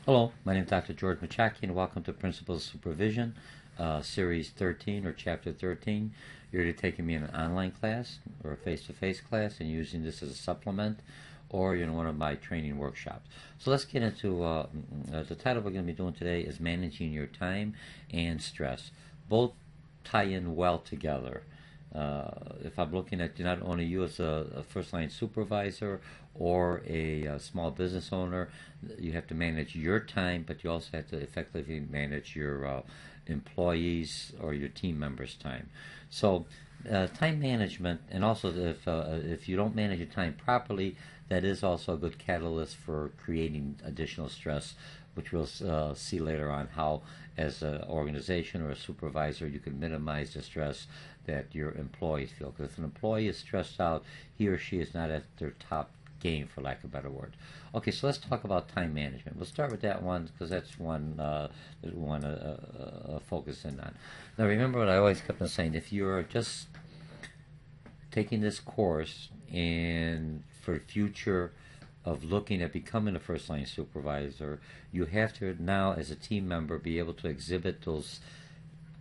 Hello, my name is Dr. George Mochocki, and welcome to Principles of Supervision, Series 13 or Chapter 13. You're either taking me in an online class or a face-to-face class and using this as a supplement, or you're in one of my training workshops. So let's get into the title we're going to be doing today is Managing Your Time and Stress. Both tie in well together. If I'm looking at not only you as a first line supervisor or a small business owner, you have to manage your time, but you also have to effectively manage your employees or your team members' time. So, time management, and also if you don't manage your time properly, that is also a good catalyst for creating additional stress, which we'll see later on how, as an organization or a supervisor, you can minimize the stress that your employees feel. Because if an employee is stressed out, he or she is not at their top game, for lack of a better word. Okay, so let's talk about time management. We'll start with that one because that's one that we want to focus in on. Now, remember what I always kept on saying: if you're just taking this course and for future of looking at becoming a first line supervisor, you have to now, as a team member, be able to exhibit those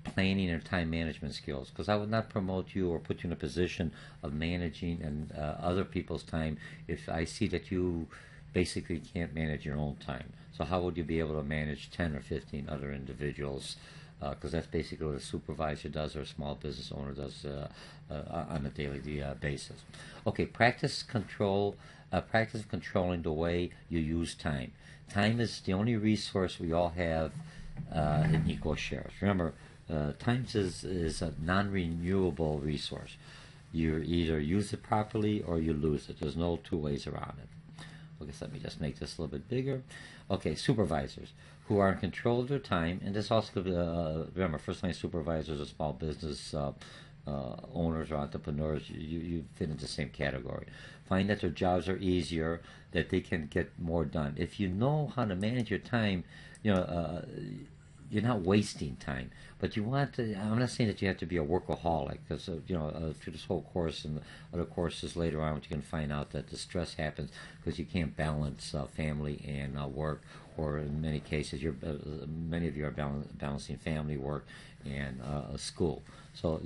planning and time management skills, because I would not promote you or put you in a position of managing and other people's time if I see that you basically can't manage your own time. So how would you be able to manage 10 or 15 other individuals? Because that's basically what a supervisor does or a small business owner does on a daily basis. Okay, practice controlling the way you use time. Time is the only resource we all have in equal shares. Remember, time is a non-renewable resource. You either use it properly or you lose it. There's no two ways around it. Okay, so let me just make this a little bit bigger. Okay, supervisors who are in control of their time, and this also could be, remember, first-line supervisors or small business owners or entrepreneurs, you fit into the same category. Find that their jobs are easier, that they can get more done. If you know how to manage your time, you know, you're not wasting time, but you want to. I'm not saying that you have to be a workaholic, because through this whole course and other courses later on, you can find out that the stress happens because you can't balance family and work, or in many cases, many of you are balancing family, work, and school. So,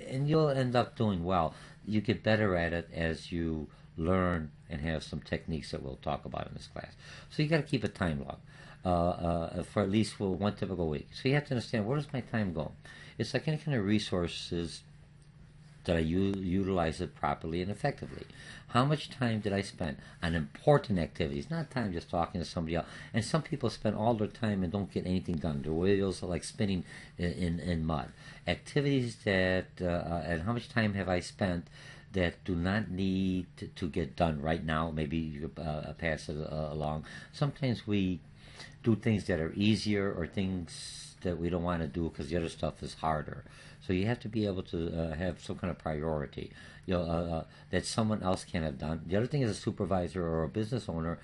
and you'll end up doing well. You get better at it as you learn and have some techniques that we'll talk about in this class. So you got to keep a time log for at least for one typical week. So you have to understand, where does my time go? It's like any kind of resources that I utilize it properly and effectively. How much time did I spend on important activities? Not time just talking to somebody else. And some people spend all their time and don't get anything done. Their wheels are like spinning in mud. Activities that, and how much time have I spent that do not need to get done right now? Maybe you pass it along. Sometimes we do things that are easier or things that we don't want to do because the other stuff is harder. So you have to be able to have some kind of priority, that someone else can have done. The other thing, as a supervisor or a business owner,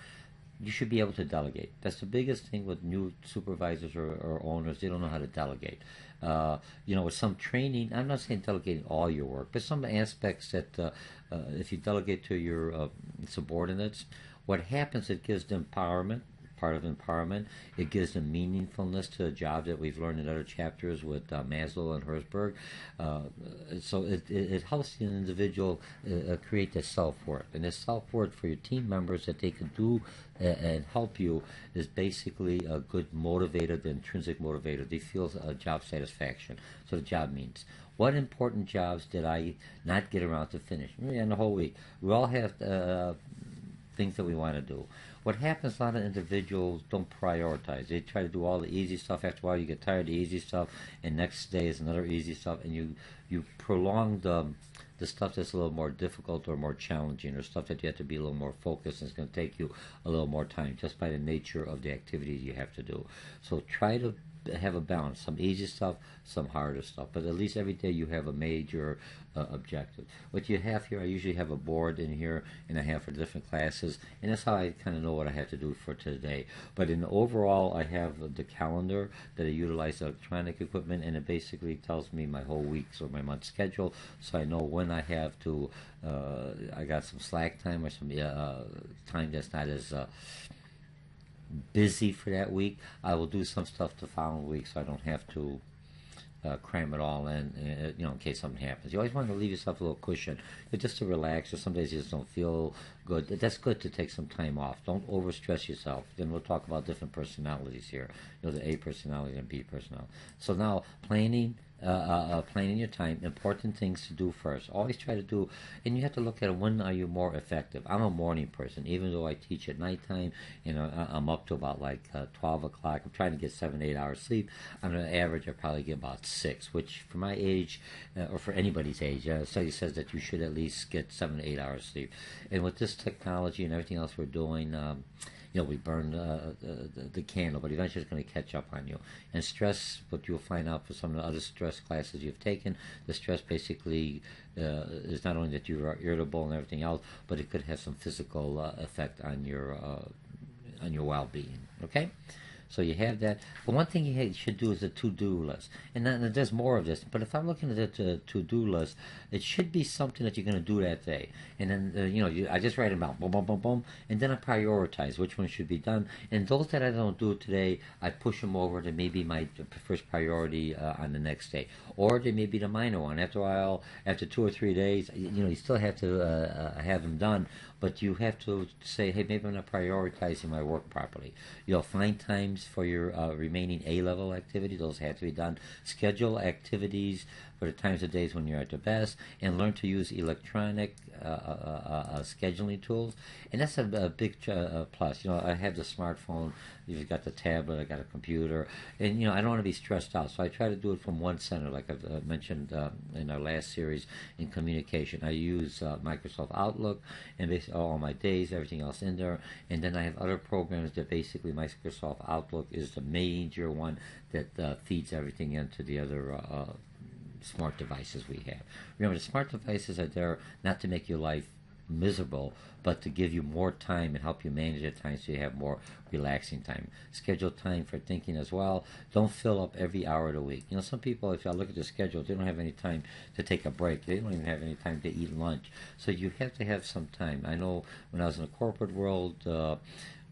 you should be able to delegate. That's the biggest thing with new supervisors or owners. They don't know how to delegate. With some training, I'm not saying delegating all your work, but some aspects that if you delegate to your subordinates, what happens, it gives them empowerment, part of empowerment. It gives them meaningfulness to a job that we've learned in other chapters with Maslow and Herzberg. So it helps the individual create their self-worth. And the self-worth for your team members that they can do and help you is basically a good motivator, the intrinsic motivator. They feel job satisfaction. So the job means, what important jobs did I not get around to finish in the whole week? We all have things that we want to do. What happens, a lot of individuals don't prioritize. They try to do all the easy stuff. After a while, you get tired of the easy stuff, and next day is another easy stuff, and you prolong the stuff that's a little more difficult or more challenging, or stuff that you have to be a little more focused, and it's going to take you a little more time just by the nature of the activities you have to do. So try to have a balance, some easy stuff, some harder stuff, but at least every day you have a major objective. What you have here, I usually have a board in here, and I have for different classes, and that's how I kind of know what I have to do for today. But in overall, I have the calendar that I utilize electronic equipment, and it basically tells me my whole week's or my month's schedule, so I know when I have to, I got some slack time or some time that's not as busy for that week, I will do some stuff the following week so I don't have to cram it all in, in case something happens. You always want to leave yourself a little cushion, just to relax. Or some days you just don't feel good. That's good to take some time off. Don't overstress yourself. Then we'll talk about different personalities here. The A personality and B personality. So now planning your time, important things to do first. Always try to do, and you have to look at when are you more effective. I'm a morning person, even though I teach at nighttime. I'm up to about 12 o'clock. I'm trying to get 7-8 hours sleep. On an average, I probably get about 6, which for my age, or for anybody's age, study says that you should at least get 7 to 8 hours sleep. And with this technology and everything else we're doing, we burn the candle, but eventually it's going to catch up on you. And stress, what you'll find out for some of the other stress classes you've taken, the stress basically is not only that you are irritable and everything else, but it could have some physical effect on your well-being. Okay? So you have that. But one thing you should do is a to-do list. And then there's more of this. But if I'm looking at the to-do list, it should be something that you're going to do that day. And then, I just write them out, boom, boom, boom, boom. And then I prioritize which one should be done. And those that I don't do today, I push them over to maybe my first priority on the next day. Or they may be the minor one. After a while, after 2 or 3 days, you still have to have them done. But you have to say, hey, maybe I'm not prioritizing my work properly. Find times for your remaining A-level activity. Those have to be done. Schedule activities for the times of days when you're at the best, and learn to use electronic scheduling tools. And that's a big plus. I have the smartphone. You've got the tablet. I got a computer, and I don't want to be stressed out. So I try to do it from one center, like I've mentioned in our last series in communication. I use Microsoft Outlook, and basically all my days, everything else in there. And then I have other programs that basically Microsoft Outlook is the major one that feeds everything into the other smart devices we have. Remember, the smart devices are there not to make your life miserable, but to give you more time and help you manage your time so you have more relaxing time. Schedule time for thinking as well. Don't fill up every hour of the week. Some people, if I look at the schedule, they don't have any time to take a break. They don't even have any time to eat lunch. So you have to have some time. I know when I was in the corporate world,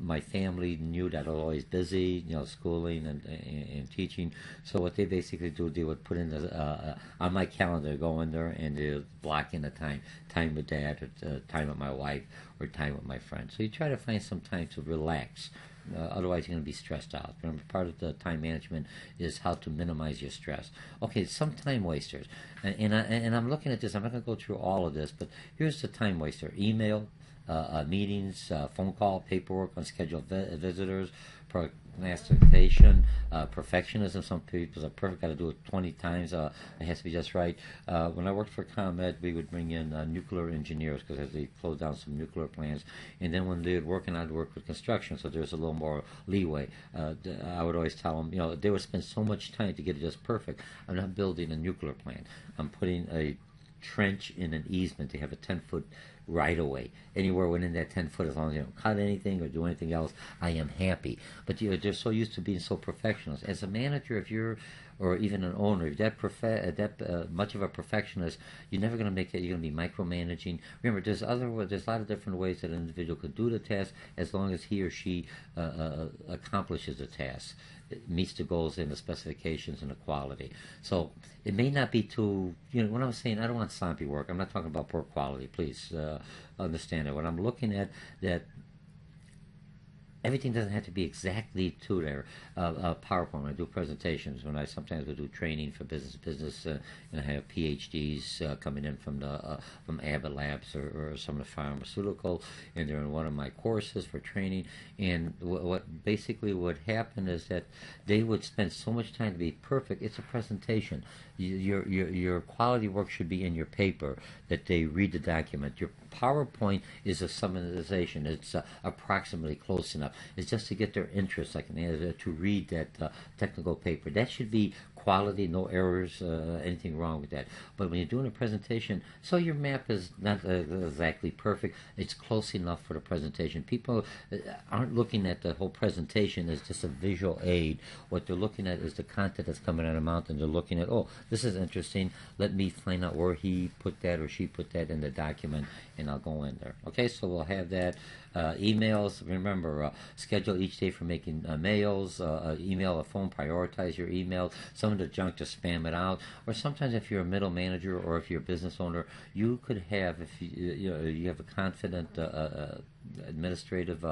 my family knew that I was always busy, schooling and teaching. So what they basically do, they would put in on my calendar, go in there and they block in the time with dad, or time with my wife, or time with my friends. So you try to find some time to relax. Otherwise, you're going to be stressed out. Remember, part of the time management is how to minimize your stress. Okay, some time wasters. And I'm looking at this. I'm not going to go through all of this, but here's the time waster. Email, meetings, phone call, paperwork, unscheduled visitors, procrastination, perfectionism. Some people are perfect, got to do it 20 times. It has to be just right. When I worked for ComEd, we would bring in nuclear engineers because they closed down some nuclear plants. And then when they would work, and I'd work with construction, so there's a little more leeway. I would always tell them, they would spend so much time to get it just perfect. I'm not building a nuclear plant. I'm putting a trench in an easement to have a 10-foot right away. Anywhere within that 10 foot, as long as you don't cut anything or do anything else, I am happy. But they're so used to being so perfectionist. As a manager, if you're, or even an owner, if that much of a perfectionist, you're never going to make it. You're going to be micromanaging. Remember, there's a lot of different ways that an individual could do the task, as long as he or she accomplishes the task. It meets the goals and the specifications and the quality. So it may not be too, when I'm saying I don't want sloppy work, I'm not talking about poor quality. Please understand it. When I'm looking at that, everything doesn't have to be exactly to their PowerPoint. When I do presentations, when I sometimes will do training for business, and I have PhDs coming in from Abbott Labs or some of the pharmaceutical, and they're in one of my courses for training. And what basically would happen is that they would spend so much time to be perfect. It's a presentation. Your quality work should be in your paper, that they read the document. Your PowerPoint is a summarization. It's approximately close enough. It's just to get their interest, to read that technical paper. That should be quality, no errors, anything wrong with that. But when you're doing a presentation, so your map is not exactly perfect, it's close enough for the presentation. People aren't looking at the whole presentation as just a visual aid. What they're looking at is the content that's coming out of the mouth, and they're looking at, oh, this is interesting. Let me find out where he put that or she put that in the document, and I'll go in there. Okay, so we'll have that. Emails, remember, schedule each day for making mails, email, a phone, prioritize your email. Some of the junk, just spam it out. Or sometimes if you're a middle manager or if you're a business owner, you could have, if you have a confident administrative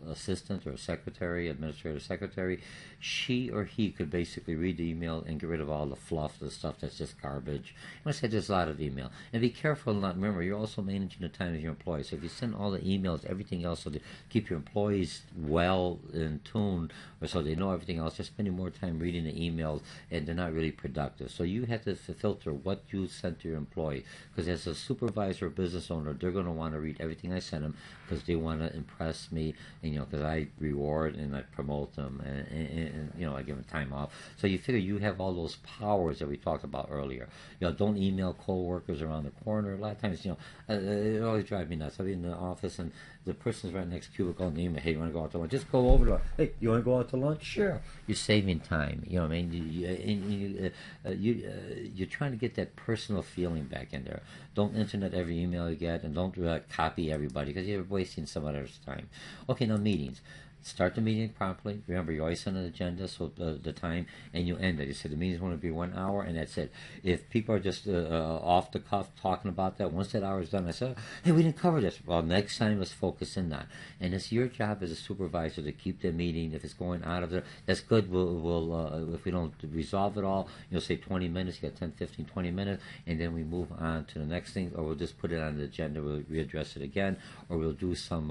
assistant or secretary, administrative secretary, she or he could basically read the email and get rid of all the fluff, the stuff that's just garbage. I say there's a lot of email. And be careful not, remember, you're also managing the time of your employees. So if you send all the emails, everything else, so to keep your employees well in tune, or so they know everything else, just spending more time reading the emails, and they're not really productive. So you have to filter what you send to your employee, because as a supervisor or business owner, they're going to want to read everything I send them, because they want to impress me, and because I reward and I promote them, and I give them time off. So you figure you have all those powers that we talked about earlier. Don't email coworkers around the corner. A lot of times, it always drives me nuts. I'll be in the office and the person's right next cubicle and email, hey, you want to go out to lunch? Just go over to, hey, you want to go out to lunch? Sure. You're saving time. You know what I mean? You're trying to get that personal feeling back in there. Don't internet every email you get, and don't copy everybody, because you're wasting some other's time. Okay, now meetings. Start the meeting properly. Remember, you always send an agenda, so the time, and you end it. You say the meeting's going to be 1 hour, and that's it. If people are just off the cuff talking about that, once that hour is done, I say, hey, we didn't cover this. Well, next time, let's focus in on. And it's your job as a supervisor to keep the meeting. If it's going out of there, that's good. We'll if we don't resolve it all, say 20 minutes, you got 10, 15, 20 minutes, and then we move on to the next thing, or we'll just put it on the agenda, we'll readdress it again, or we'll do some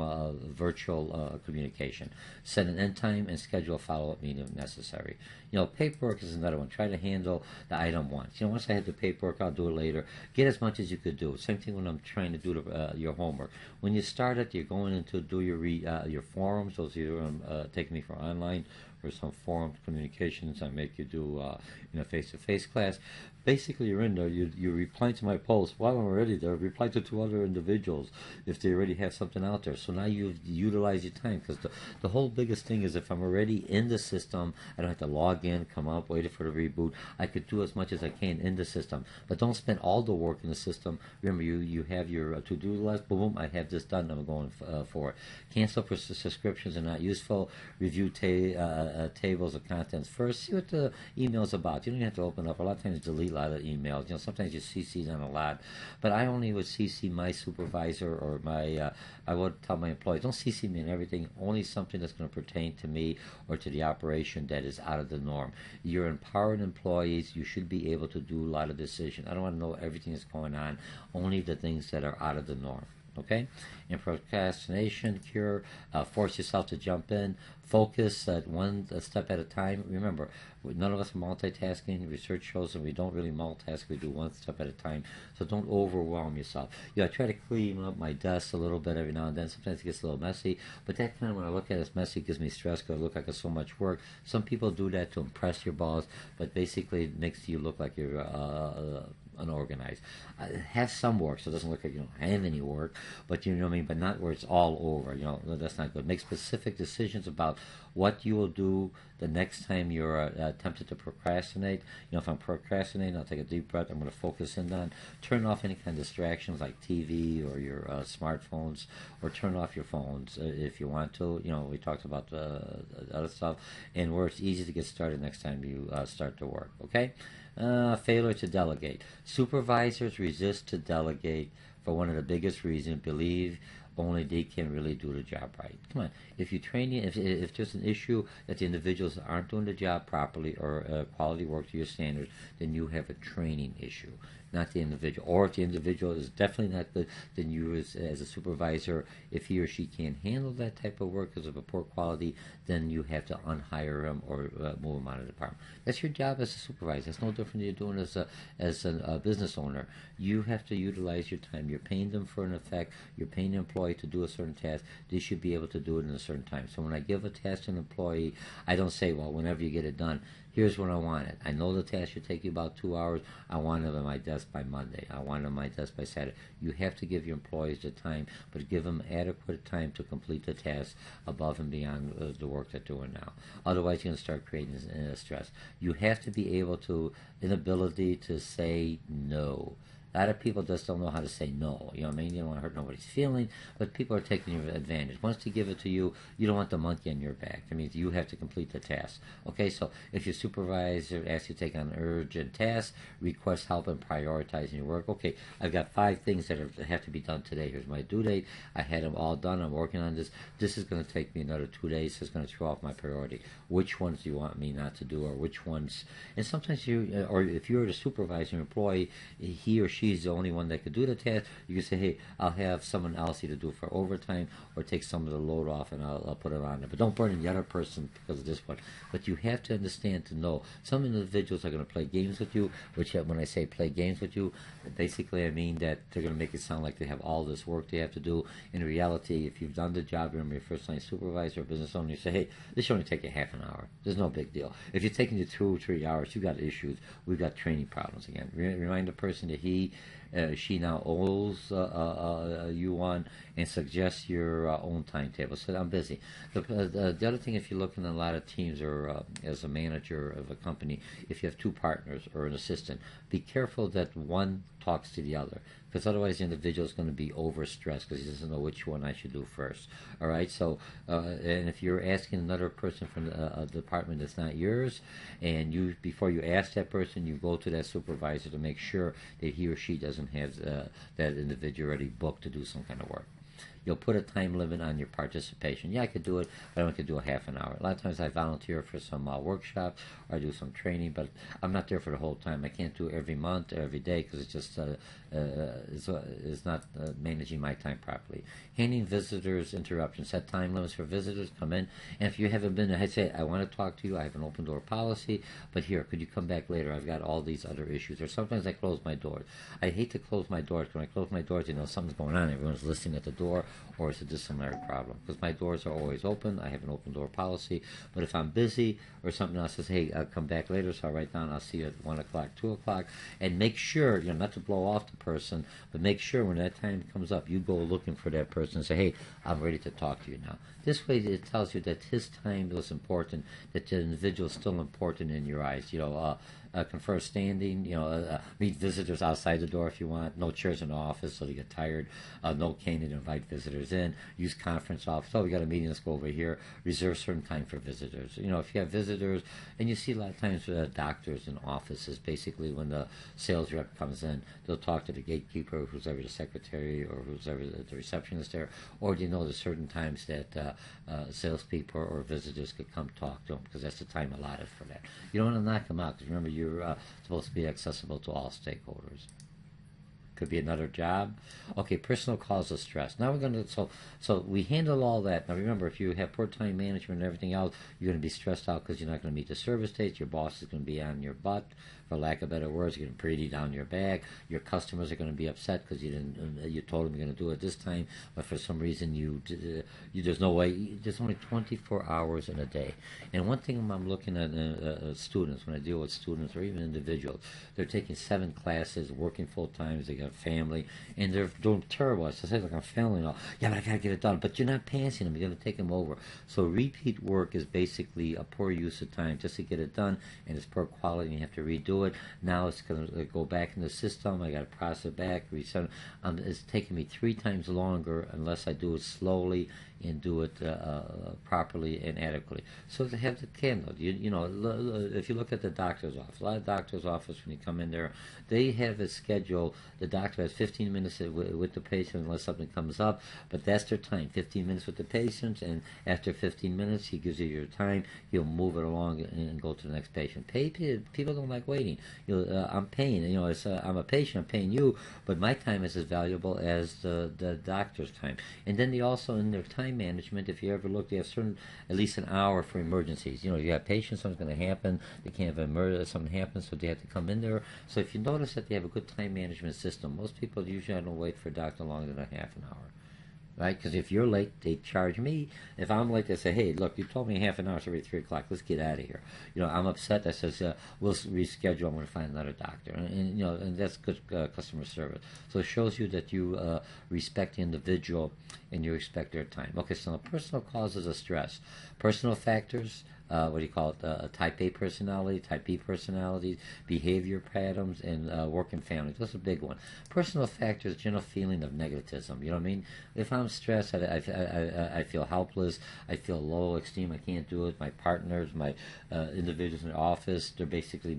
virtual communication. Set an end time and schedule a follow-up meeting if necessary. Paperwork is another one. Try to handle the item once. Once I have the paperwork, I'll do it later. Get as much as you could do. Same thing when I'm trying to do your homework. When you start it, you're going into do your forums. Those are taking me for online or some forum communications I make you do in a face-to-face class. Basically, you're in there, you reply to my post. While I'm already there, reply to 2 other individuals if they already have something out there. So now you utilize your time, because the whole biggest thing is if I'm already in the system, I don't have to log in, come up, wait for the reboot. I could do as much as I can in the system. But don't spend all the work in the system. Remember, you have your to-do list. Boom, I have this done. I'm going for it. Cancel for subscriptions are not useful. Review tables of contents first. See what the email's about. You don't have to open up. A lot of times delete a lot of emails. Sometimes you CC them a lot. But I only would CC my supervisor or I would tell my employees, don't CC me in everything. Only something that's going to pertain to me or to the operation that is out of the norm. You're empowering employees. You should be able to do a lot of decisions. I don't want to know everything that's going on. Only the things that are out of the norm. Okay? And procrastination cure, force yourself to jump in, focus at one step at a time. Remember, none of us are multitasking. Research shows that we don't really multitask. We do one step at a time. So don't overwhelm yourself. I try to clean up my desk a little bit every now and then. Sometimes it gets a little messy, but that kind of, when I look at it as messy, gives me stress because I look like it's so much work. Some people do that to impress your boss, but basically it makes you look like you're unorganized. Have some work, so it doesn't look like you don't have any work, but you know what I mean, but not where it's all over. That's not good. Make specific decisions about what you will do the next time you're tempted to procrastinate. If I'm procrastinating, I'll take a deep breath. I'm going to focus in on, turn off any kind of distractions like TV or your smartphones, or turn off your phones if you want to. We talked about the other stuff, and where it's easy to get started next time you start to work. Okay? Failure to delegate. Supervisors resist to delegate for one of the biggest reasons, believe only they can really do the job right. Come on, if you train, if there's an issue that the individuals aren't doing the job properly or quality work to your standards, then you have a training issue. not the individual. Or if the individual is definitely not good, then you as a supervisor, if he or she can't handle that type of work because of a poor quality, then you have to unhire him or move him out of the department. That's your job as a supervisor. That's no different than you're doing as a business owner. You have to utilize your time. You're paying them for an effect. You're paying the employee to do a certain task. They should be able to do it in a certain time. So when I give a task to an employee, I don't say, well, whenever you get it done, here's when I want it. I know the task should take you about 2 hours. I want it on my desk by Monday. I want it on my desk by Saturday. You have to give your employees the time, but give them adequate time to complete the task above and beyond the work they're doing now. Otherwise, you're going to start creating stress. You have to be able to, an ability to say no. A lot of people just don't know how to say no. You know what I mean? You don't want to hurt nobody's feelings, but people are taking your advantage. Once they give it to you, you don't want the monkey on your back. That means you have to complete the task. Okay, so if your supervisor asks you to take on an urgent task, request help in prioritizing your work. Okay, I've got 5 things that have to be done today. Here's my due date. I had them all done. I'm working on this. This is going to take me another 2 days. So it's going to throw off my priority. Which ones do you want me not to do, or which ones? And sometimes you, or if you're the supervisor employee, he or she's the only one that could do the task, you can say, hey, I'll have someone else either do it for overtime or take some of the load off, and I'll put it on there. But don't burden the other person because of this one. But you have to understand to know some individuals are going to play games with you, which when I say play games with you, basically I mean that they're going to make it sound like they have all this work they have to do. In reality, if you've done the job, you're your first line supervisor or business owner, you say, hey, this should only take you half an hour. There's no big deal. If you're taking you 2 or 3 hours, you've got issues. We've got training problems again. Remind the person that she now owes you one, and suggest your own timetable. So I'm busy. The other thing, if you're looking at a lot of teams or as a manager of a company, if you have 2 partners or an assistant, be careful that one talks to the other, because otherwise the individual is going to be overstressed because he doesn't know which one I should do first. All right, so and if you're asking another person from a department that's not yours, and you, before you ask that person, you go to that supervisor to make sure that he or she doesn't have that individual already booked to do some kind of work. You'll put a time limit on your participation. Yeah, I could do it, but I only could do a half an hour. A lot of times I volunteer for some workshops or I do some training, but I'm not there for the whole time. I can't do it every month or every day because it's just is not managing my time properly. Handing visitors interruptions. Set time limits for visitors. Come in, and if you haven't been, I say, I want to talk to you. I have an open door policy, but here, could you come back later? I've got all these other issues. Or sometimes I close my doors. I hate to close my doors. When I close my doors, you know something's going on. Everyone's listening at the door, or it's a disciplinary problem. Because my doors are always open. I have an open door policy. But if I'm busy or something else says, hey, I'll come back later, so I'll write down, I'll see you at 1 o'clock, 2 o'clock, and make sure, you know, not to blow off the person, but make sure when that time comes up, you go looking for that person and say, hey, I'm ready to talk to you now. This way it tells you that his time was important, that the individual is still important in your eyes. You know, confer standing, you know, meet visitors outside the door if you want. No chairs in the office so they get tired. No cane to invite visitors in. Use conference office. Oh, we got a meeting, let's go over here. Reserve certain time for visitors. You know, if you have visitors, and you see a lot of times doctors in offices, basically when the sales rep comes in, they'll talk to the gatekeeper, who's ever the secretary or who's ever the receptionist there, or do you know there's certain times that salespeople or visitors could come talk to them because that's the time allotted for that. You don't want to knock them out because remember you're supposed to be accessible to all stakeholders. Could be another job. Okay, personal cause of stress. Now we're going to, so we handle all that. Now remember, if you have poor time management and everything else, you're going to be stressed out because you're not going to meet the service dates. Your boss is going to be on your butt, for lack of better words. You're going to breathe down your back. Your customers are going to be upset because you told them you're going to do it this time, but for some reason there's no way. There's only 24 hours in a day. And one thing I'm looking at students, when I deal with students or even individuals, they're taking 7 classes, working full time. They got family, and they're doing terrible. So I say, like, I'm failing. Yeah, but I gotta get it done. But you're not passing them. You're gonna take them over. So repeat work is basically a poor use of time just to get it done, and it's poor quality. And you have to redo it. Now it's gonna go back in the system. I gotta process it back, resend. It's taking me 3 times longer unless I do it slowly and do it properly and adequately. So to have the candle, if you look at the doctor's office, a lot of doctor's office, when you come in there, they have a schedule. The doctor has 15 minutes with the patient unless something comes up, but that's their time, 15 minutes with the patient, and after 15 minutes, he gives you your time. He'll move it along and go to the next patient. People don't like waiting. I'm paying. I'm a patient. I'm paying you, but my time is as valuable as the doctor's time. And then they also, in their time management, if you ever look, they have at least an hour for emergencies. You have patients, something's going to happen. They can't have something happens, so they have to come in there. So if you notice that they have a good time management system, most people usually don't wait for a doctor longer than a half an hour. Right? Because if you're late, they charge me. If I'm late, they say, hey, look, you told me half an hour, it's already 3 o'clock. Let's get out of here. I'm upset. I says, we'll reschedule. I'm going to find another doctor. And that's good customer service. So it shows you that you respect the individual and you respect their time. Okay, so personal causes of stress. Personal factors, what do you call it, type A personality, type B personalities, behavior patterns, and work and family. That's a big one. Personal factors, general feeling of negativism. You know what I mean? If I'm stressed, I feel helpless, I feel low esteem, I can't do it. My partners, my individuals in the office, they're basically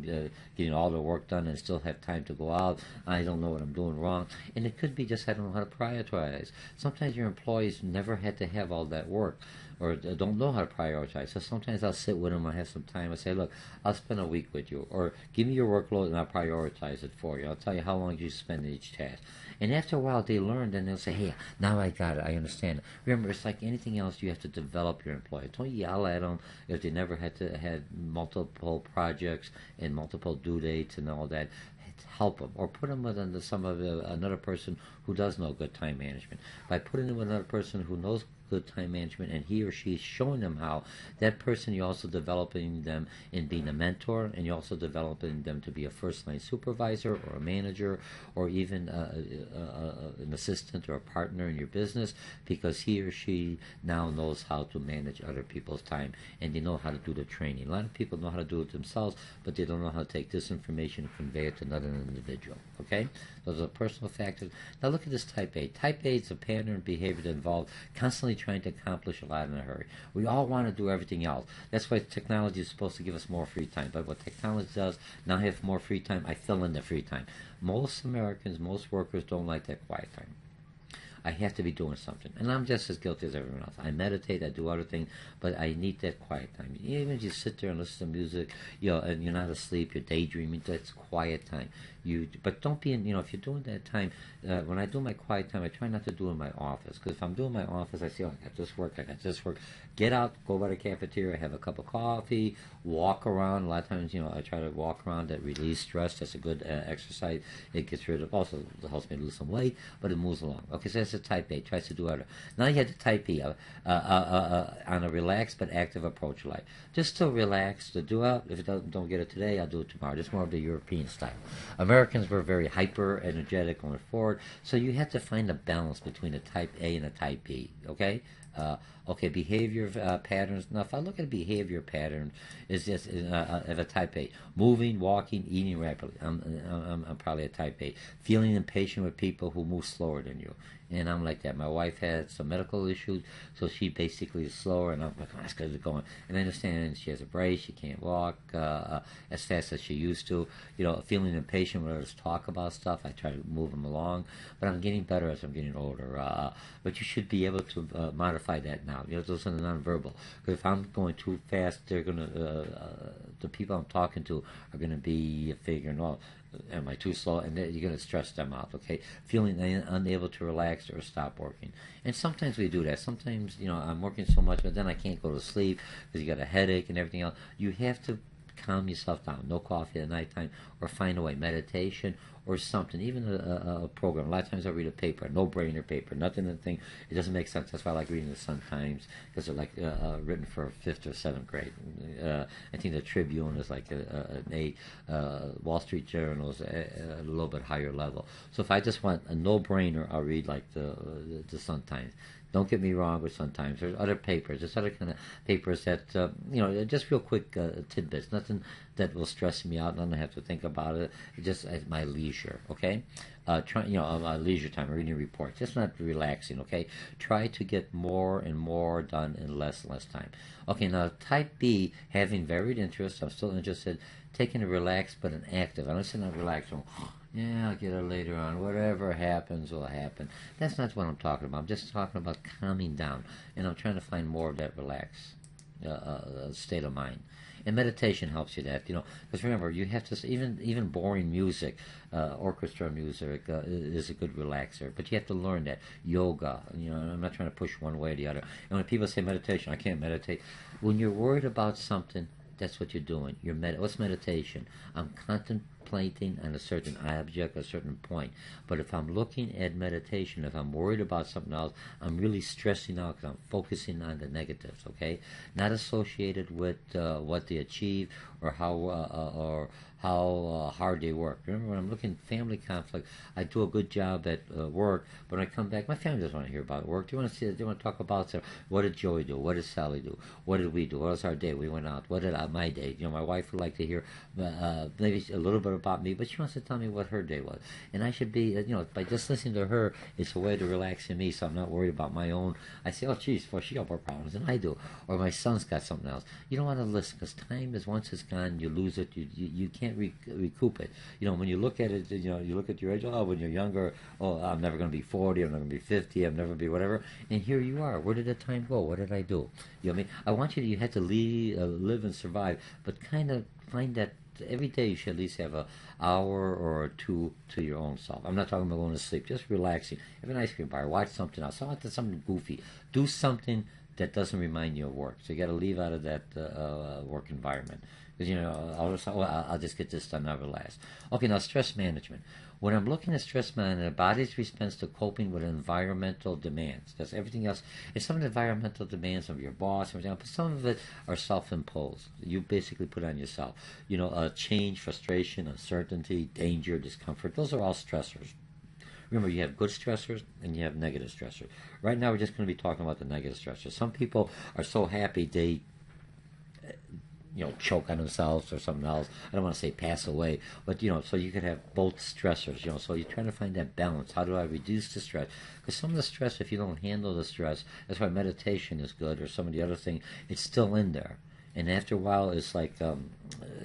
getting all their work done and still have time to go out. I don't know what I'm doing wrong. And it could be just I don't know how to prioritize. Sometimes your employees never had to have all that work, or don't know how to prioritize. So sometimes I'll sit with them, I have some time, I say, look, I'll spend a week with you, or give me your workload and I'll prioritize it for you. I'll tell you how long you spend in each task. And after a while they learn, and they'll say, hey, now I got it, I understand it. Remember, it's like anything else, you have to develop your employees. Don't yell at them if they never had multiple projects and multiple due dates and all that. Help them, or put them with another person who does know good time management. By putting them with another person who knows good time management, and he or she is showing them how, that person, you're also developing them in being a mentor, and you're also developing them to be a first-line supervisor or a manager, or even an assistant or a partner in your business, because he or she now knows how to manage other people's time, and they know how to do the training. A lot of people know how to do it themselves, but they don't know how to take this information and convey it to another individual. Okay? Those are personal factors. Now look at this type A. Type A is a pattern of behavior that involves constantly trying to accomplish a lot in a hurry. We all want to do everything else. That's why technology is supposed to give us more free time. But what technology does, now I have more free time, I fill in the free time. Most Americans, most workers don't like that quiet time. I have to be doing something. And I'm just as guilty as everyone else. I meditate, I do other things, but I need that quiet time. Even if you sit there and listen to music, and you're not asleep, you're daydreaming, that's quiet time. But don't be if you're doing that time, when I do my quiet time, I try not to do it in my office. Because if I'm doing my office, I say, I got this work. Get out, go by the cafeteria, have a cup of coffee, walk around. A lot of times, I try to walk around, that release stress. That's a good exercise. It gets rid of, also it helps me lose some weight, but it moves along. Okay, so that's the type A, tries to do other. Now you have the type B, on a relaxed but active approach to life. Just to relax, to do it. If it don't get it today, I'll do it tomorrow. Just more of the European style. Americans were very hyper energetic going forward, so you have to find a balance between a type A and a type B. Okay. Behavior patterns. Now, if I look at a behavior pattern, is just of a type A: moving, walking, eating rapidly. I'm probably a type A. Feeling impatient with people who move slower than you, and I'm like that. My wife had some medical issues, so she basically is slower, and I'm like, oh, that's because it's going. And I understand she has a brace, she can't walk as fast as she used to. Feeling impatient when others talk about stuff, I try to move them along, but I'm getting better as I'm getting older. But you should be able to modify that now. Those are the nonverbal. Because if I'm going too fast, they're gonna the people I'm talking to are gonna be figuring out, am I too slow? And then you're gonna stress them out. Okay, feeling unable to relax or stop working. And sometimes we do that. Sometimes I'm working so much, but then I can't go to sleep because you got a headache and everything else. You have to calm yourself down. No coffee at nighttime, or find a way, meditation or something. Even a program. A lot of times I read a paper, a no-brainer paper, nothing to think. It doesn't make sense. That's why I like reading the Sun Times, because they're like written for 5th or 7th grade. I think the Tribune is like an 8. Wall Street Journal is a little bit higher level. So if I just want a no-brainer, I'll read like the Sun Times. Don't get me wrong, but sometimes there's other papers. There's other kind of papers that, just real quick tidbits. Nothing that will stress me out. Nothing I have to think about it. Just at my leisure, okay? My leisure time, reading reports. Just not relaxing, okay? Try to get more and more done in less and less time. Okay, now type B, having varied interests. I'm still interested. Taking a relaxed but an active. I don't say not relaxed. Yeah, I'll get it later on. Whatever happens will happen. That's not what I'm talking about. I'm just talking about calming down, and I'm trying to find more of that relaxed state of mind. And meditation helps you that, because remember, you have to even boring music, orchestra music is a good relaxer. But you have to learn that yoga. I'm not trying to push one way or the other. And when people say meditation, I can't meditate. When you're worried about something, that's what you're doing. What's meditation? I'm contemplating on a certain object, a certain point. But if I'm looking at meditation, if I'm worried about something else, I'm really stressing out because I'm focusing on the negatives. Okay, not associated with what they achieve or how hard they work. Remember, when I'm looking at family conflict, I do a good job at work, but when I come back, my family doesn't want to hear about work. They want to talk about what did Joey do? What did Sally do? What did we do? What was our day? We went out. What did my day? My wife would like to hear maybe a little bit about me, but she wants to tell me what her day was. And I should be, by just listening to her, it's a way to relax me, so I'm not worried about my own. I say, oh, geez, well, she got more problems than I do, or my son's got something else. You don't want to listen because time is once it's gone, you lose it. You can't recoup it. When you look at it, you look at your age. Oh, when you're younger, oh, I'm never going to be 40. I'm never going to be 50. I'm never going to be whatever. And here you are. Where did the time go? What did I do? You know what I mean? I want you have to live and survive, but kind of find that every day you should at least have an hour or two to your own self. I'm not talking about going to sleep. Just relaxing. Have an ice cream bar. Watch something else. Something goofy. Do something that doesn't remind you of work. So you got to leave out of that work environment. Because, I'll just get this done, never last. Okay, now stress management. When I'm looking at stress management, the body's response to coping with environmental demands. That's everything else. It's some of the environmental demands of your boss, everything else, but some of it are self-imposed. You basically put on yourself. Change, frustration, uncertainty, danger, discomfort. Those are all stressors. Remember, you have good stressors and you have negative stressors. Right now, we're just going to be talking about the negative stressors. Some people are so happy they choke on themselves or something else. I don't want to say pass away, but so you could have both stressors. So you're trying to find that balance. How do I reduce the stress? Because some of the stress, if you don't handle the stress, that's why meditation is good, or some of the other things. It's still in there, and after a while, it's like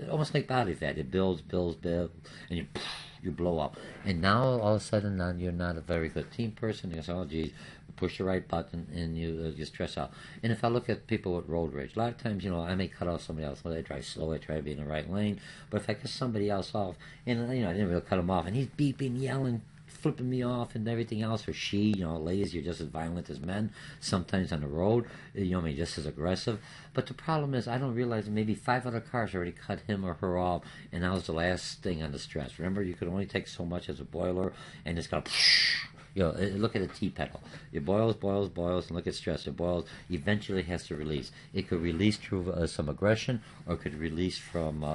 almost like body fat. It builds, and you blow up. And now all of a sudden, now you're not a very good team person. You say, oh, geez. Push the right button and you stress out. And if I look at people with road rage, a lot of times, I may cut off somebody else. Well, they drive slow, I try to be in the right lane. But if I cut somebody else off, and I didn't really cut him off, and he's beeping, yelling, flipping me off and everything else, or she, ladies, you're just as violent as men, sometimes on the road, just as aggressive. But the problem is, I don't realize that maybe 5 other cars already cut him or her off, and that was the last thing on the stress. Remember, you could only take so much as a boiler, and it's got look at a tea kettle. It boils, and look at stress. It boils, eventually has to release. It could release through some aggression, or it could release from,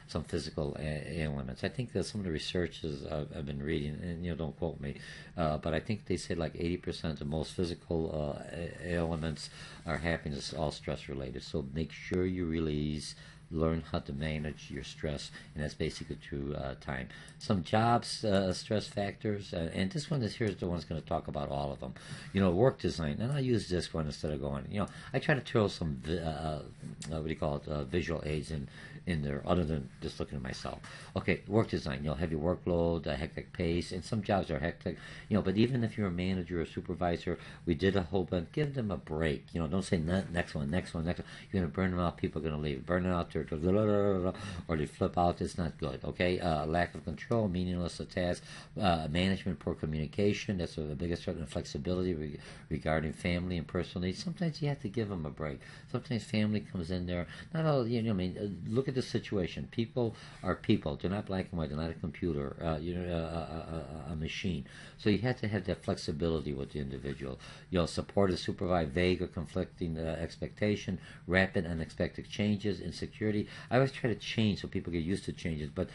some physical ailments. I think that some of the researches I've been reading, and don't quote me, but I think they say like 80% of most physical ailments are happening, it's all stress related. So make sure you release. Learn how to manage your stress, and that's basically through time. Some jobs stress factors, and this one is here's the one that's going to talk about all of them. Work design, and I use this one instead of going. I try to throw some visual aids in there, other than just looking at myself. Okay, work design. Heavy workload, a hectic pace, and some jobs are hectic. But even if you're a manager or supervisor, we did a whole bunch. Give them a break. Don't say next one. You're going to burn them out. People are going to leave. Burn it out. Or they flip out. It's not good. Okay, lack of control, meaningless task, management, poor communication. That's the biggest threat. And flexibility regarding family and personal needs. Sometimes you have to give them a break. Sometimes family comes in there. Not all. Look at the situation. People are people. They're not black and white. They're not a computer. A machine. So you have to have that flexibility with the individual. Support and supervise vague or conflicting expectation, rapid unexpected changes, insecurity. I always try to change so people get used to changes, but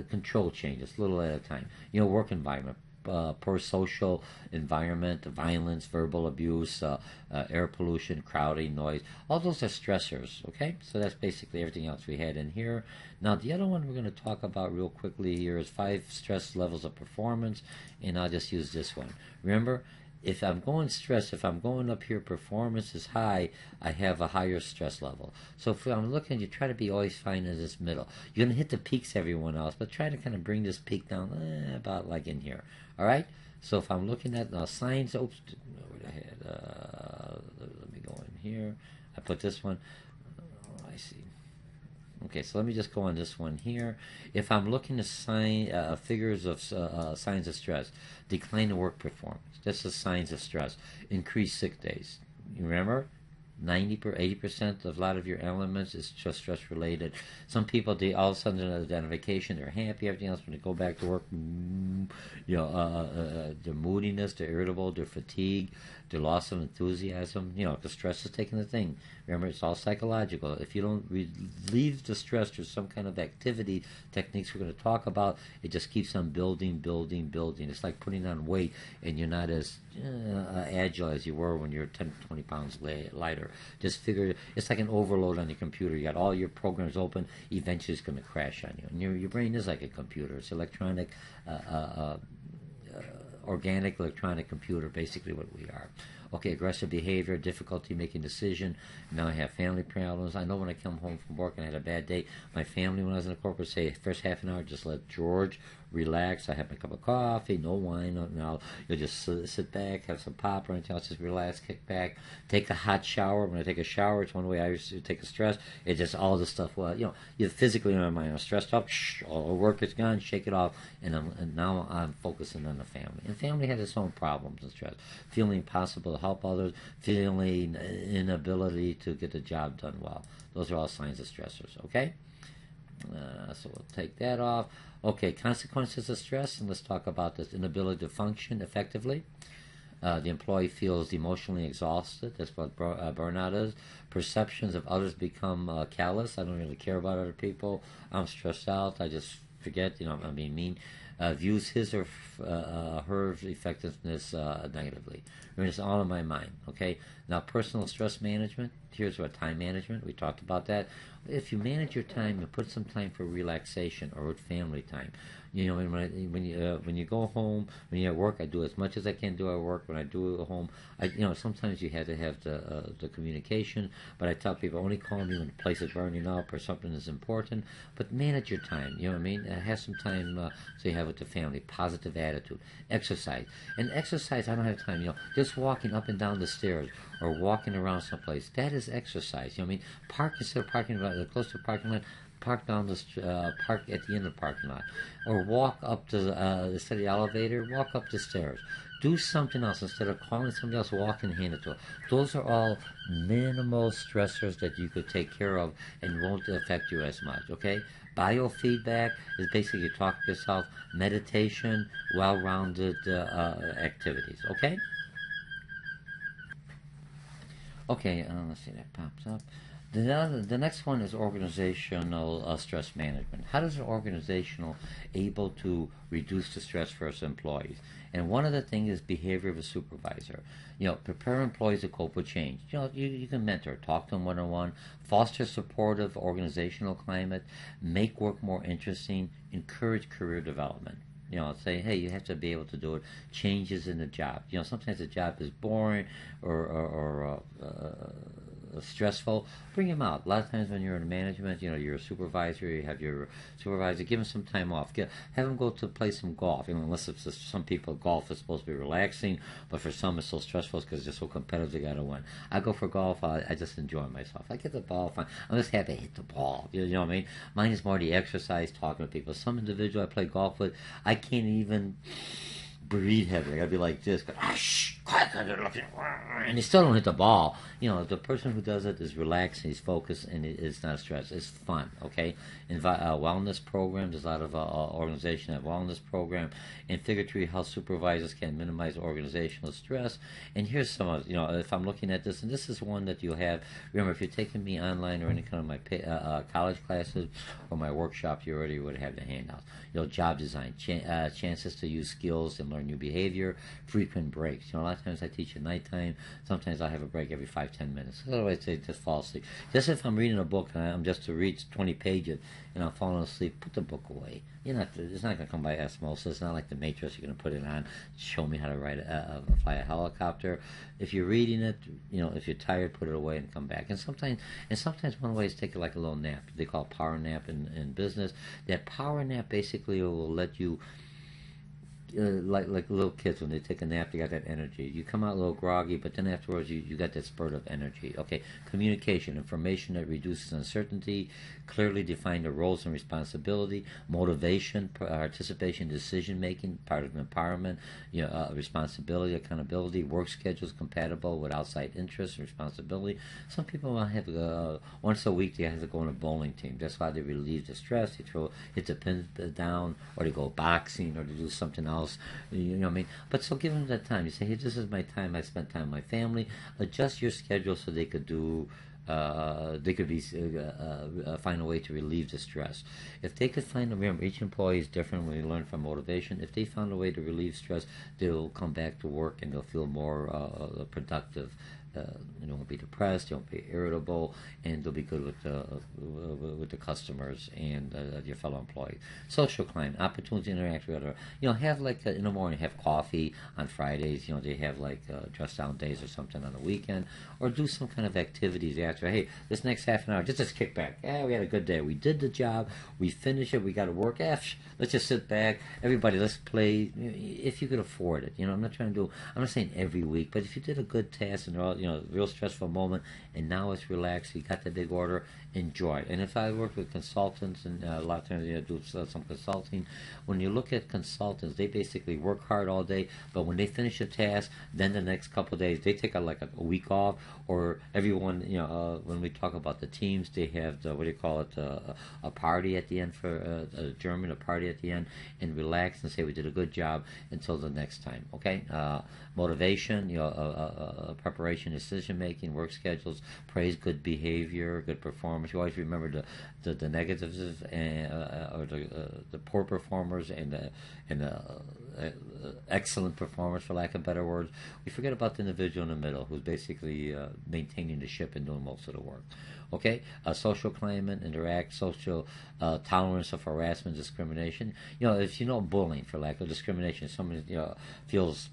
control changes, little at a time. Work environment. poor social environment, violence, verbal abuse, air pollution, crowding, noise. All those are stressors, okay? So that's basically everything else we had in here. Now, the other one we're going to talk about real quickly here is 5 stress levels of performance, and I'll just use this one. Remember, if I'm going stress, if I'm going up here, performance is high, I have a higher stress level. So if I'm looking, you try to be always fine in this middle. You're going to hit the peaks everyone else, but try to kind of bring this peak down about like in here. All right? So if I'm looking at signs, oops, where did I had? Let me go in here. I put this one. I see. Okay, so let me just go on this one here. If I'm looking at figures of signs of stress, decline in work performance. That's the signs of stress. Increased sick days. You remember? 80% of a lot of your elements is just stress related. Some people, they all of a sudden on vacation, they're happy, everything else. When they go back to work, their moodiness, they're irritable, they're fatigued, their loss of enthusiasm. The stress is taking the thing. Remember, it's all psychological. If you don't relieve the stress through some kind of activity techniques we're going to talk about, it just keeps on building. It's like putting on weight, and you're not as agile as you were when you're 10, 20 pounds lighter. Just figure, it's like an overload on your computer. You got all your programs open, eventually it's going to crash on you. And your brain is like a computer. It's electronic, organic electronic computer, basically what we are. Okay, aggressive behavior, difficulty making decision. Now I have family problems. I know when I come home from work and I had a bad day, my family, when I was in the corporate, say first half an hour, just let George relax. I have my cup of coffee, no wine. Now you'll just sit back, have some pop or anything else, just relax, kick back, take a hot shower. When I take a shower, it's one way I used to take a stress. It's just all the stuff. Well, you physically in my mind, I'm stressed up. All the work is gone. Shake it off, and now I'm focusing on the family. And family has its own problems and stress. Feeling impossible to help others, feeling inability to get the job done well. Those are all signs of stressors. Okay. So we'll take that off. Okay, consequences of stress, and let's talk about this inability to function effectively. The employee feels emotionally exhausted. That's what burnout is. Perceptions of others become callous. I don't really care about other people. I'm stressed out. I just forget, I'm being mean. Views his or her effectiveness negatively. I mean, it's all in my mind, okay? Now, personal stress management, here's what time management, we talked about that. If you manage your time, you put some time for relaxation or with family time. When you go home, when you're at work, I do as much as I can do at work. When I do at home, sometimes you have to have the communication, but I tell people only call me when the place is burning up or something is important. But manage your time. You know what I mean? Have some time so you have with the family. Positive attitude. Exercise. And exercise, I don't have time. Just walking up and down the stairs or walking around someplace. That is exercise. You know what I mean? Park instead of parking close to the parking lot. Park down park at the end of the parking lot, or walk up to instead of the elevator, walk up the stairs. Do something else instead of calling somebody else. Walk and hand it to them. Those are all minimal stressors that you could take care of and won't affect you as much. Okay. Biofeedback is basically you talk to yourself. Meditation, well-rounded activities. Okay. Okay. Let's see, that pops up. The next one is organizational stress management. How does an organizational able to reduce the stress for its employees? And one of the things is behavior of a supervisor. Prepare employees to cope with change. You can mentor, talk to them one-on-one, foster supportive organizational climate, make work more interesting, encourage career development. Say, hey, you have to be able to do it. Changes in the job. Sometimes the job is boring or stressful. Bring them out. A lot of times when you're in management, you're a supervisor, you have your supervisor, give them some time off. Have them go to play some golf. Unless it's some people, golf is supposed to be relaxing, but for some it's so stressful because they're so competitive, they got to win. I go for golf, I just enjoy myself. I get the ball fine. I'm just happy to hit the ball. You know what I mean? Mine is more the exercise, talking to people. Some individual I play golf with, I can't even breathe heavy. I gotta be like this, and you still don't hit the ball. The person who does it is relaxed, he's focused, and it's not stressed. It's fun, okay? Wellness programs, there's a lot of organizations have wellness program, and figuratively health supervisors can minimize organizational stress. And here's some of, if I'm looking at this, and this is one that you'll have, remember, if you're taking me online or any kind of my college classes or my workshop, you already would have the handouts. Job design, chances to use skills and learn learn new behavior. Frequent breaks. A lot of times I teach at nighttime. Sometimes I have a break every 5-10 minutes. Otherwise, they just fall asleep. Just if I'm reading a book and I'm just to read 20 pages and I'm falling asleep, put the book away. It's not going to come by osmosis. It's not like the Matrix. You're going to put it on, show me how to fly a helicopter. If you're reading it, if you're tired, put it away and come back. And sometimes one way is take like a little nap. They call it power nap in business. That power nap basically will let you, like little kids when they take a nap, they got that energy. You come out a little groggy, but then afterwards you got that spurt of energy. Okay, communication, information that reduces uncertainty, clearly define the roles and responsibility, motivation, participation, decision making, part of empowerment, responsibility, accountability, work schedules compatible with outside interests, responsibility. Some people want to have once a week they have to go on a bowling team. That's why they relieve the stress. They hit the pins down, or they go boxing, or they do something else. You know what I mean? But so give them that time. You say, hey, this is my time. I spent time with my family. Adjust your schedule so they could do. They could find a way to relieve the stress. If they could remember, each employee is different. When we learn from motivation, if they found a way to relieve stress, they'll come back to work and they'll feel more productive. You won't be depressed, you won't be irritable, and they'll be good with the customers and your fellow employees. Social climate, opportunity to interact with other. Have like in the morning, have coffee on Fridays. They have like dress down days or something on the weekend, or do some kind of activities after. Hey, this next half an hour, just kick back. Yeah, we had a good day. We did the job. We finished it. We got to work. Let's just sit back. Everybody, let's play. If you could afford it. I'm not trying to do. I'm not saying every week, but if you did a good task and all, real stressful moment, and now it's relaxed, you got the big order, enjoy. And if I work with consultants, and a lot of times do some consulting, when you look at consultants, they basically work hard all day, but when they finish a task, then the next couple of days, they take a week off, or everyone, when we talk about the teams, they have a party at the end for a party at the end, and relax and say we did a good job until the next time. Okay, motivation, preparation, decision making, work schedules, praise good behavior, good performance. You always remember the negatives or the poor performers and the excellent performers, for lack of better words. We forget about the individual in the middle, who's basically maintaining the ship and doing most of the work. Okay, social climate, interact, social tolerance of harassment, discrimination. If bullying, for lack of discrimination, someone feels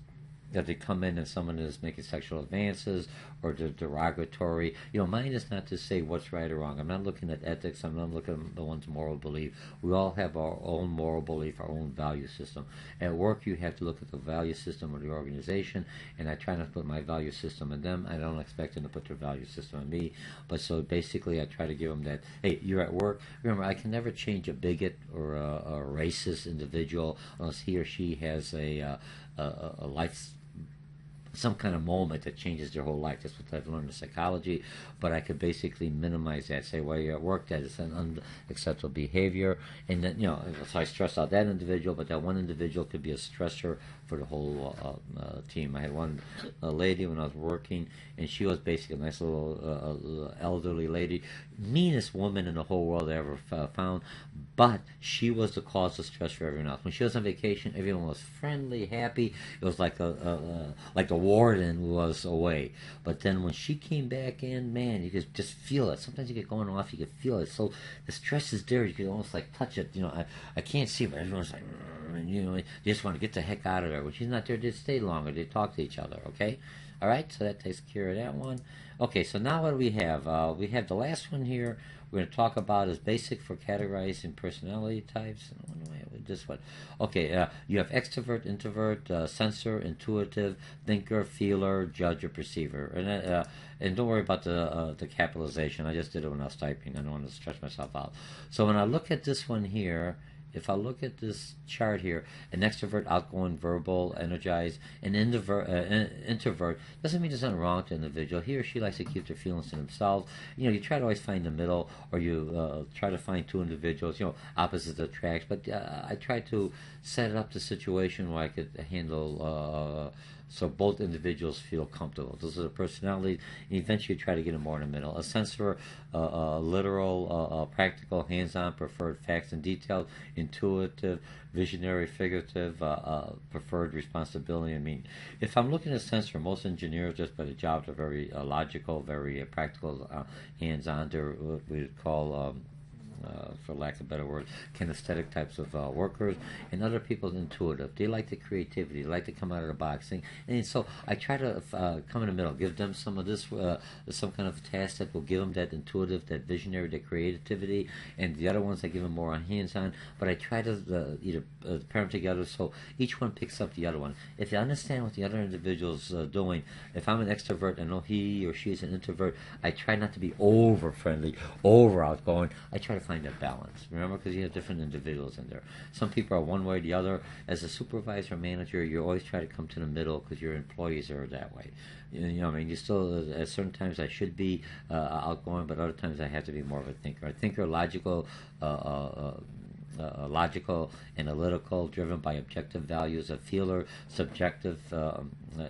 that they come in and someone is making sexual advances or derogatory. Mine is not to say what's right or wrong. I'm not looking at ethics. I'm not looking at the one's moral belief. We all have our own moral belief, our own value system. At work, you have to look at the value system of the organization, and I try not to put my value system in them. I don't expect them to put their value system in me. But so basically, I try to give them that, hey, you're at work. Remember, I can never change a bigot or a racist individual unless he or she has a life, some kind of moment that changes their whole life. That's what I've learned in psychology. But I could basically minimize that. Say, well, you're at work, that is an unacceptable behavior. And then, so I stress out that individual, but that one individual could be a stressor for the whole team. I had one lady when I was working, and she was basically a nice little elderly lady, meanest woman in the whole world I ever found, but she was the cause of stress for everyone else. When she was on vacation, everyone was friendly, happy. It was like the warden was away. But then when she came back in, man, you could just feel it. Sometimes you get going off, you could feel it. So the stress is there. You can almost like touch it. I can't see it, but everyone's like, you just want to get the heck out of there. When she's not there, they stay longer. They talk to each other, okay? All right, so that takes care of that one. Okay, so now what do we have? We have the last one here we're going to talk about is basic for categorizing personality types. This one. Okay, you have extrovert, introvert, sensor, intuitive, thinker, feeler, judge, or perceiver. And don't worry about the capitalization. I just did it when I was typing. I don't want to stretch myself out. So when I look at this one here, if I look at this chart here, an extrovert, outgoing, verbal, energized, an introvert, doesn't mean there's nothing wrong with the individual. He or she likes to keep their feelings to themselves. You try to always find the middle, or you try to find two individuals, opposites attract. But I try to set up the situation where I could handle so both individuals feel comfortable. Those are the personalities, and eventually you try to get them more in the middle. A sensor, literal, practical, hands-on, preferred facts and details, intuitive, visionary, figurative, preferred responsibility. I mean, if I'm looking at sensor, most engineers just by the jobs are very logical, very practical, hands-on. They're what we call for lack of a better word, kinesthetic types of workers, and other people intuitive. They like the creativity, they like to come out of the box. And so I try to come in the middle, give them some of this, some kind of task that will give them that intuitive, that visionary, that creativity, and the other ones I give them more hands-on. But I try to either pair them together so each one picks up the other one. If you understand what the other individual's doing, if I'm an extrovert and know he or she is an introvert, I try not to be over friendly, over outgoing. I try to find that balance. Remember, because you have different individuals in there. Some people are one way or the other. As a supervisor, manager, you always try to come to the middle because your employees are that way. You know, I mean, you still, at certain times I should be outgoing, but other times I have to be more of a thinker. A thinker, logical, logical, analytical, driven by objective values, a feeler, subjective,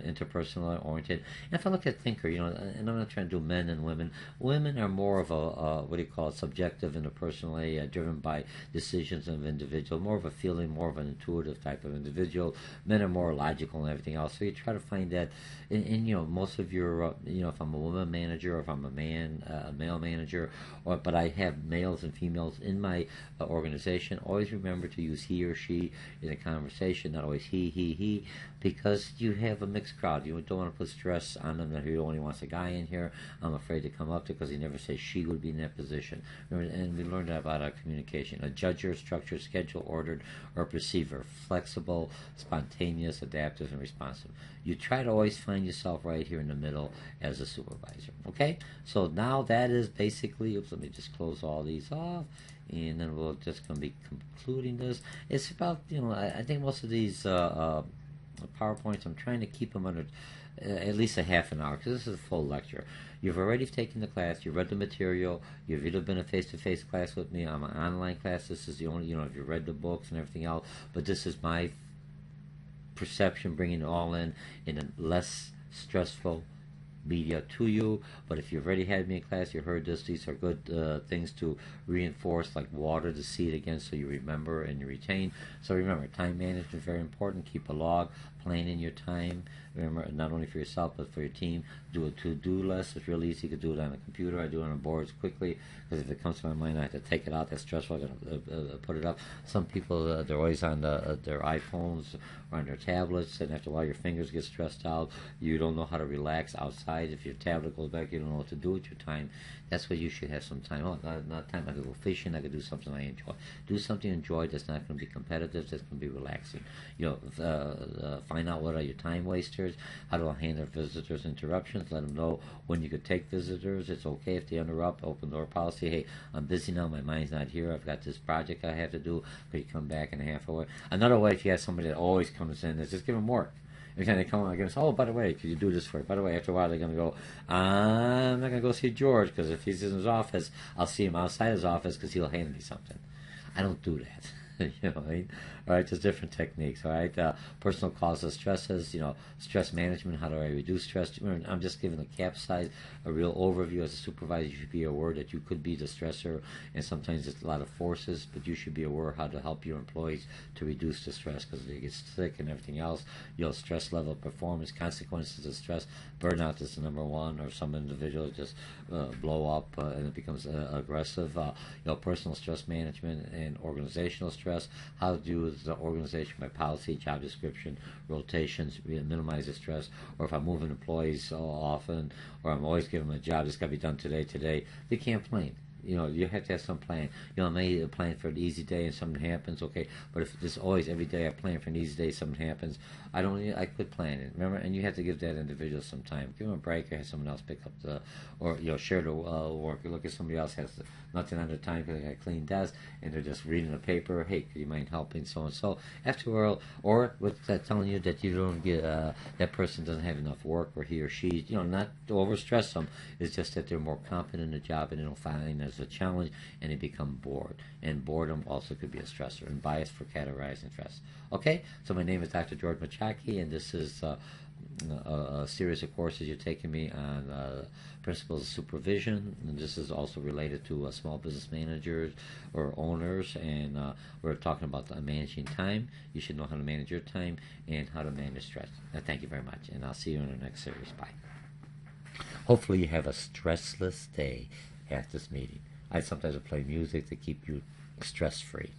interpersonal oriented. And if I look at thinker, you know, and I'm not trying to do men and women. Women are more of a what do you call it, subjective, interpersonally, driven by decisions of individual, more of a feeling, more of an intuitive type of individual. Men are more logical and everything else. So you try to find that in you know, most of your you know, if I'm a woman manager or if I'm a male manager, or but I have males and females in my organization. Always remember to use he or she in a conversation, not always he, because you have a mixed crowd. You don't want to put stress on them that he only wants a guy in here. I'm afraid to come up to because he never says she would be in that position. And we learned that about our communication. A judger, structured, schedule, ordered, or perceiver. Flexible, spontaneous, adaptive, and responsive. You try to always find yourself right here in the middle as a supervisor. Okay? So now that is basically, oops, let me just close all these off. And then we're just going to be concluding this. It's about, you know, I think most of these PowerPoints, I'm trying to keep them under at least a half an hour because this is a full lecture. You've already taken the class, you've read the material, you've either been a face-to-face class with me, I'm an online class, this is the only, you know, if you read the books and everything else, but this is my perception, bringing it all in a less stressful media to you. But if you've already had me in class, you heard this, these are good things to reinforce, like water to see it again so you remember and you retain. So remember, time management is very important. Keep a log, plan in your time. Remember, not only for yourself but for your team. Do a to-do list. It's really easy. You can do it on a computer. I do it on boards quickly because if it comes to my mind, I have to take it out. That's stressful. I got to put it up. Some people, they're always on their iPhones or on their tablets, and after a while your fingers get stressed out. You don't know how to relax outside. If your tablet goes back, you don't know what to do with your time. That's why you should have some time. Oh, not time. I could go fishing. I could do something I enjoy. Do something you enjoy that's not going to be competitive. That's going to be relaxing. You know, find out what are your time wasters. How to handle visitors' interruptions. Let them know when you could take visitors. It's okay if they interrupt. Open door policy. Hey, I'm busy now. My mind's not here. I've got this project I have to do. Could you come back in a half hour? Another way, if you have somebody that always comes in, is just give them work. Every time they come on, I say, oh, by the way, could you do this for me? By the way, after a while, they're going to go, I'm not going to go see George, because if he's in his office, I'll see him outside his office because he'll hand me something. I don't do that. You know what I mean? All right, there's different techniques. All right, personal causes stresses. You know, stress management. How do I reduce stress? I'm just giving the capsize a real overview. As a supervisor, you should be aware that you could be the stressor, and sometimes it's a lot of forces. But you should be aware how to help your employees to reduce the stress because they get sick and everything else. You know, stress level, performance, consequences of stress. Burnout is the number one, or some individuals just blow up and it becomes aggressive. You know, personal stress management and organizational stress. How to do the organization by policy, job description, rotations, minimize the stress. Or if I'm moving employees so often, or I'm always giving them a job, it's got to be done today, they can't plan. You know, you have to have some plan. You know, I may plan for an easy day and something happens, okay. But if it's always every day I plan for an easy day, something happens, I quit planning. Remember, and you have to give that individual some time. Give them a break, or have someone else pick up or you know, share the work. You look at somebody else has nothing on their time because they got a clean desk and they're just reading a paper. Hey, could you mind helping so and so? After a while, or with that telling you that you don't get that person doesn't have enough work, or he or she, you know, not to overstress them. It's just that they're more confident in the job and they don't find as a challenge, and they become bored. And boredom also could be a stressor, and bias for categorizing stress. Okay, so my name is Dr. George Mochocki, and this is a series of courses you're taking me on principles of supervision, and this is also related to small business managers or owners, and we're talking about managing time. You should know how to manage your time and how to manage stress. Thank you very much, and I'll see you in the next series. Bye. Hopefully you have a stressless day at this meeting. I sometimes play music to keep you stress-free.